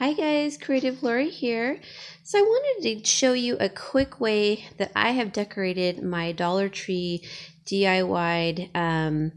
Hi guys, Creative Lori here. So I wanted to show you a quick way that I have decorated my Dollar Tree DIY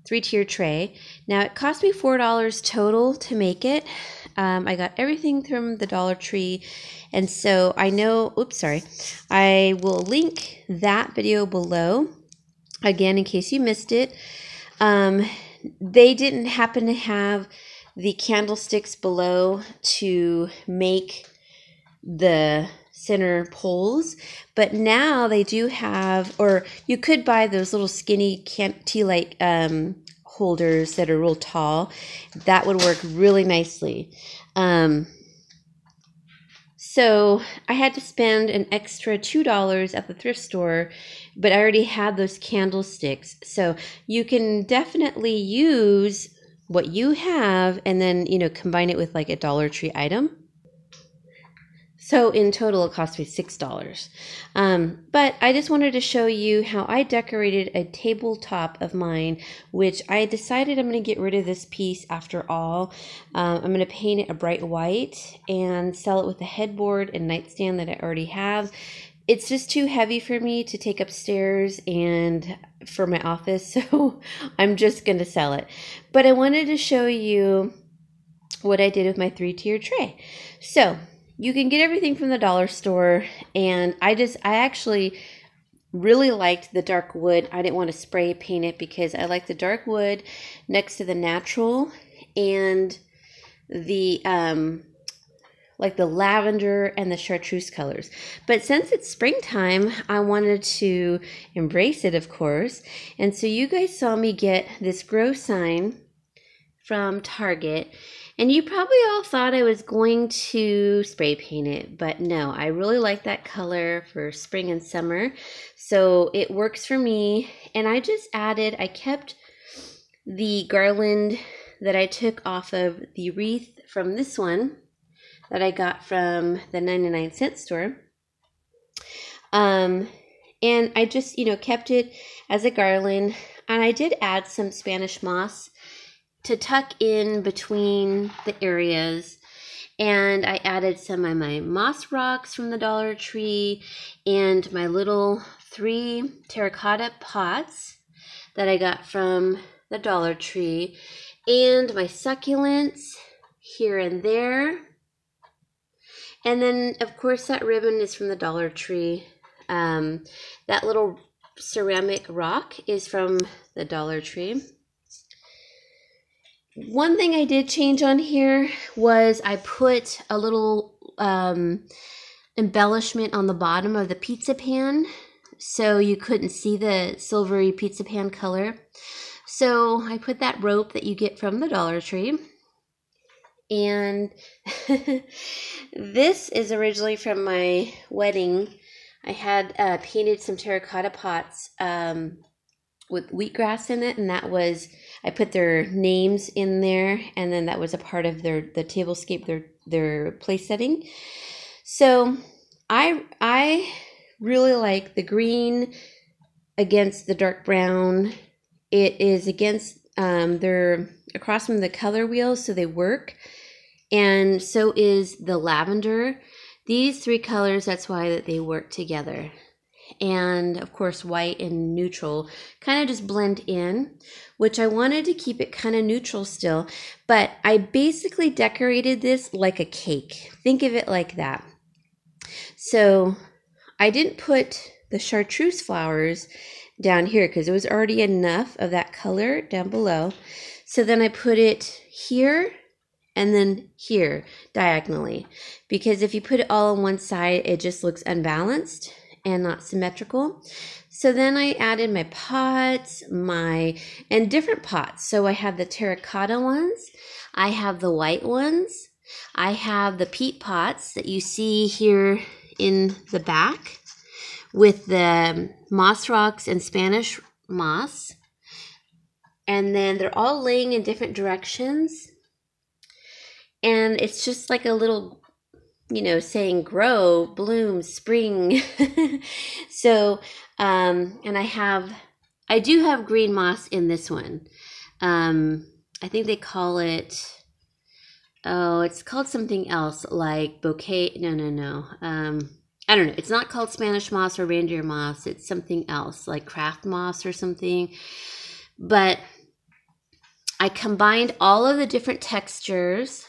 three-tier tray. Now it cost me $4 total to make it. I got everything from the Dollar Tree, and so I will link that video below again in case you missed it. They didn't happen to have the candlesticks below to make the center poles, but now they do have, or you could buy those little skinny tea light holders that are real tall. That would work really nicely. So I had to spend an extra $2 at the thrift store, but I already had those candlesticks. So you can definitely use what you have and then, combine it with like a Dollar Tree item. So in total, it cost me $6. But I just wanted to show you how I decorated a tabletop of mine, which I decided I'm going to get rid of this piece after all. I'm going to paint it a bright white and sell it with the headboard and nightstand that I already have. It's just too heavy for me to take upstairs and for my office, so I'm just going to sell it. But I wanted to show you what I did with my three-tier tray. So you can get everything from the dollar store, and I actually really liked the dark wood. I didn't want to spray paint it because I like the dark wood next to the natural and the like the lavender and the chartreuse colors. But since it's springtime, I wanted to embrace it, of course. And so you guys saw me get this grow sign from Target. And you probably all thought I was going to spray paint it, but no, I really like that color for spring and summer. So it works for me. And I kept the garland that I took off of the wreath from this one that I got from the 99-cent store. And I just, kept it as a garland. And I did add some Spanish moss to tuck in between the areas. And I added some of my moss rocks from the Dollar Tree and my little 3 terracotta pots that I got from the Dollar Tree, and my succulents here and there. And then, of course, that ribbon is from the Dollar Tree. That little ceramic rock is from the Dollar Tree. One thing I did change on here was I put a little embellishment on the bottom of the pizza pan so you couldn't see the silvery pizza pan color. So I put that rope that you get from the Dollar Tree. And this is originally from my wedding. I had painted some terracotta pots with wheatgrass in it, and that was, I put their names in there, and then that was a part of the tablescape, their place setting. So I really like the green against the dark brown. It is against, they're across from the color wheel, so they work. And so is the lavender. These 3 colors, that's why that they work together. And of course, white and neutral kind of just blend in, which I wanted to keep it kind of neutral still. But I basically decorated this like a cake. Think of it like that. So I didn't put the chartreuse flowers down here because it was already enough of that color down below. So then I put it here and then here diagonally, because if you put it all on one side, it just looks unbalanced and not symmetrical. So then I added my pots, and different pots. So I have the terracotta ones, I have the white ones, I have the peat pots that you see here in the back with the moss rocks and Spanish moss. And then they're all laying in different directions. And it's just like a little, saying grow, bloom, spring. So, and I do have green moss in this one. I think they call it oh, it's called something else, like bouquet. No. I don't know. It's not called Spanish moss or reindeer moss. It's something else, like craft moss or something. But I combined all of the different textures,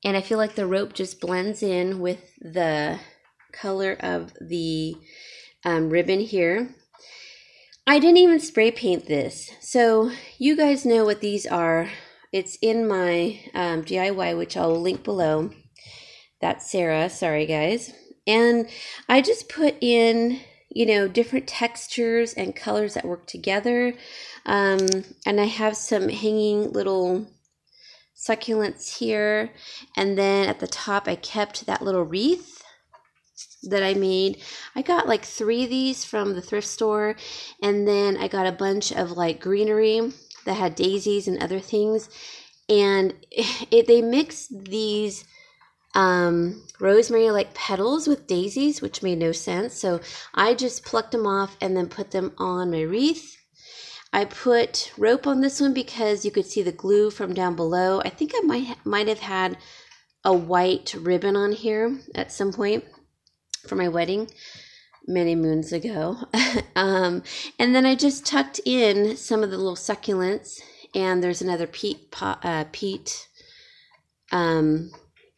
and I feel like the rope just blends in with the color of the ribbon here. I didn't even spray paint this. So you guys know what these are. It's in my DIY, which I'll link below. That's Sarah. Sorry, guys. And I just put in, you know, different textures and colors that work together. And I have some hanging little succulents here. And then at the top, I kept that little wreath that I made. I got like 3 of these from the thrift store. And then I got a bunch of like greenery that had daisies and other things. And they mixed these rosemary like petals with daisies, which made no sense. So I just plucked them off and then put them on my wreath. I put rope on this one because you could see the glue from down below. I think I might have had a white ribbon on here at some point for my wedding many moons ago. And then I just tucked in some of the little succulents, and there's another peete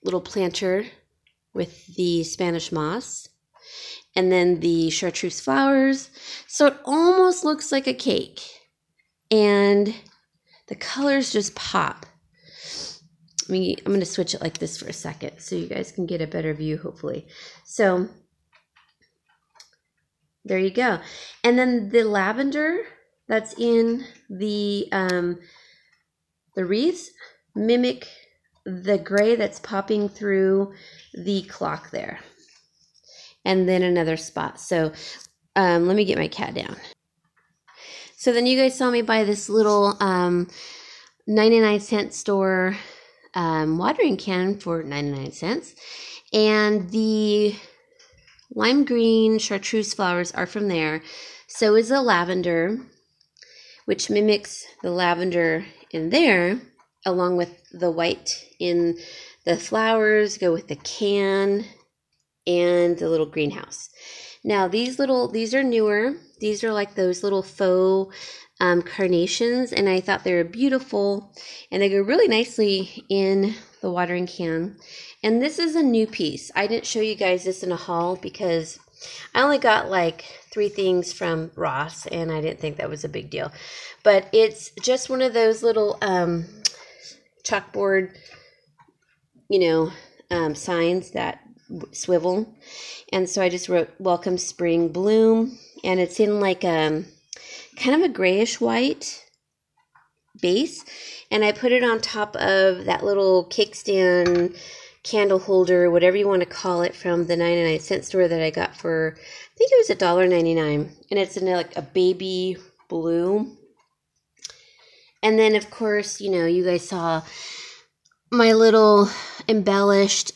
little planter with the Spanish moss, and then the chartreuse flowers. So it almost looks like a cake, and the colors just pop. I'm going to switch it like this for a second so you guys can get a better view, hopefully. So there you go. And then the lavender that's in the wreaths mimic the gray that's popping through the clock there. And then another spot. So let me get my cat down. So then you guys saw me buy this little 99-cent store watering can for 99 cents. And the lime green chartreuse flowers are from there. So is the lavender, which mimics the lavender in there, along with the white in the flowers, go with the can and the little greenhouse. Now these are newer. These are like those little faux carnations, and I thought they were beautiful, and they go really nicely in the watering can. And this is a new piece. I didn't show you guys this in a haul because I only got like 3 things from Ross, and I didn't think that was a big deal. But it's just one of those little chalkboard, signs that swivel. And so I just wrote "Welcome Spring Bloom," and it's in like kind of a grayish white base. And I put it on top of that little kickstand candle holder, whatever you want to call it, from the 99-cent store that I got for, I think it was $1.99. And it's in like a baby blue. And then, of course, you guys saw my little embellished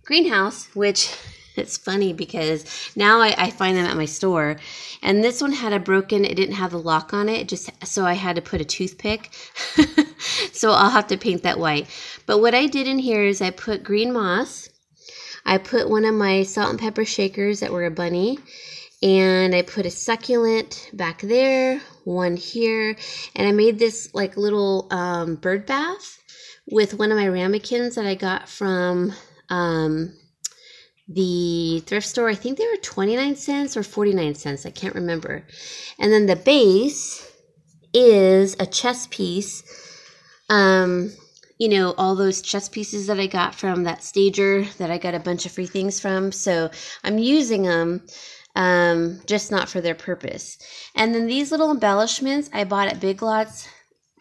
greenhouse, which it's funny because now I find them at my store. And this one had it didn't have the lock on it, so I had to put a toothpick. So I'll have to paint that white. But what I did in here is I put green moss. I put one of my salt and pepper shakers that were a bunny. And I put a succulent back there, one here. And I made this like little bird bath with one of my ramekins that I got from the thrift store. I think they were 29 cents or 49 cents. I can't remember. And then the base is a chess piece. All those chess pieces that I got from that stager that I got a bunch of free things from. So I'm using them, just not for their purpose. And then these little embellishments I bought at Big Lots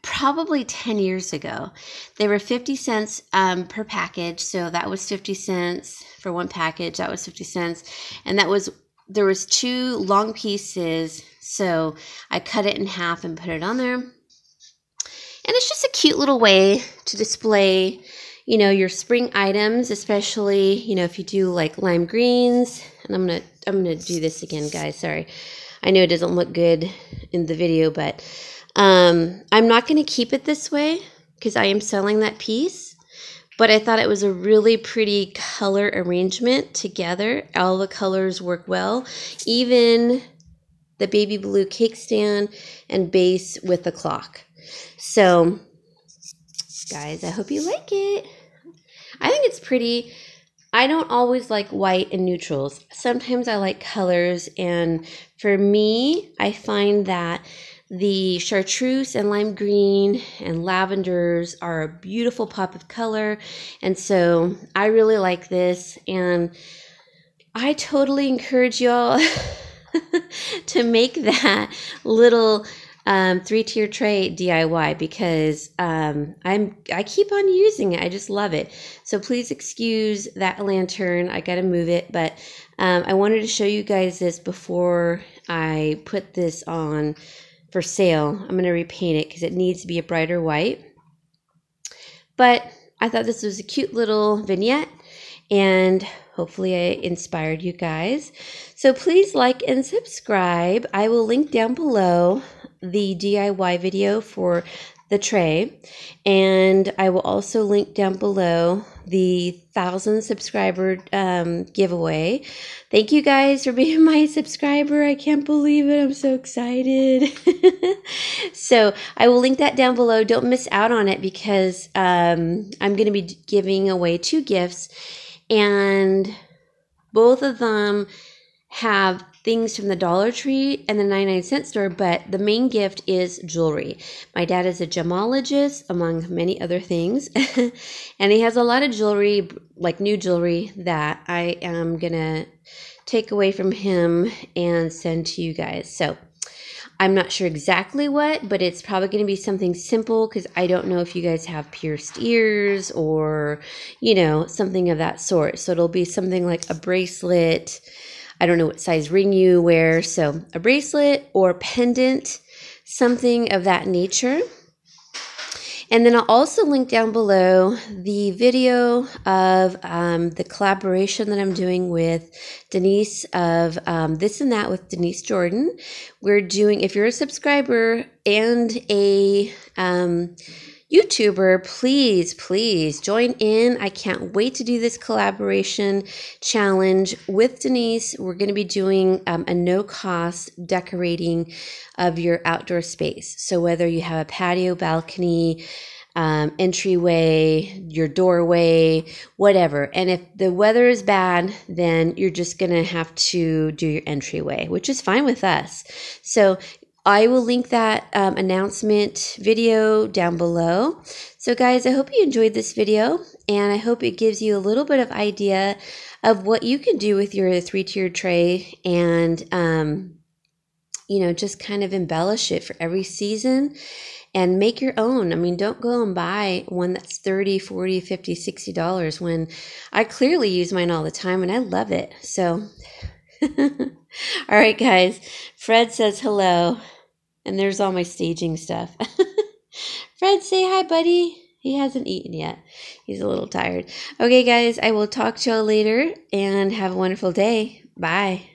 probably 10 years ago. They were 50 cents per package. So that was 50 cents for one package. That was 50 cents. And there was 2 long pieces. So I cut it in half and put it on there. And it's just a cute little way to display, your spring items, especially, if you do like lime greens. And I'm gonna do this again, guys. Sorry. I know it doesn't look good in the video, but I'm not going to keep it this way. because I am selling that piece. But I thought it was a really pretty color arrangement together. All the colors work well. Even the baby blue cake stand and base with the clock. So, guys, I hope you like it. I think it's pretty. I don't always like white and neutrals. Sometimes I like colors, and for me, I find that the chartreuse and lime green and lavenders are a beautiful pop of color, and so I really like this, and I totally encourage y'all to make that little 3-tier tray DIY because I keep on using it. I just love it. So please excuse that lantern. I got to move it, but I wanted to show you guys this before I put this on for sale. I'm going to repaint it because it needs to be a brighter white. But I thought this was a cute little vignette, and hopefully I inspired you guys. So please like and subscribe. I will link down below the DIY video for the tray, and I will also link down below the 1,000 subscriber giveaway. Thank you guys for being my subscriber. I can't believe it. I'm so excited. So I will link that down below. Don't miss out on it because I'm going to be giving away 2 gifts, and both of them have things from the Dollar Tree and the 99-cent store, but the main gift is jewelry. My dad is a gemologist, among many other things, and he has a lot of jewelry, like new jewelry, that I am going to take away from him and send to you guys. So I'm not sure exactly what, but it's probably going to be something simple because I don't know if you guys have pierced ears or, you know, something of that sort. So it'll be something like a bracelet. I don't know what size ring you wear, so a bracelet or pendant, something of that nature. And then I'll also link down below the video of the collaboration that I'm doing with Denise of This and That with Denise Jordan. We're doing, if you're a subscriber and a YouTuber, please join in. I can't wait to do this collaboration challenge with Denise. We're going to be doing a no-cost decorating of your outdoor space. So whether you have a patio, balcony, entryway, your doorway, whatever. And if the weather is bad, then you're just going to have to do your entryway, which is fine with us. So I will link that announcement video down below. So guys, I hope you enjoyed this video, and I hope it gives you a little bit of idea of what you can do with your 3-tiered tray and, you know, just kind of embellish it for every season and make your own. I mean, don't go and buy one that's $30, $40, $50, $60 when I clearly use mine all the time and I love it. So, all right, guys. Fred says hello, and there's all my staging stuff. Fred, say hi, buddy. He hasn't eaten yet. He's a little tired. Okay, guys, I will talk to y'all later, and have a wonderful day. Bye.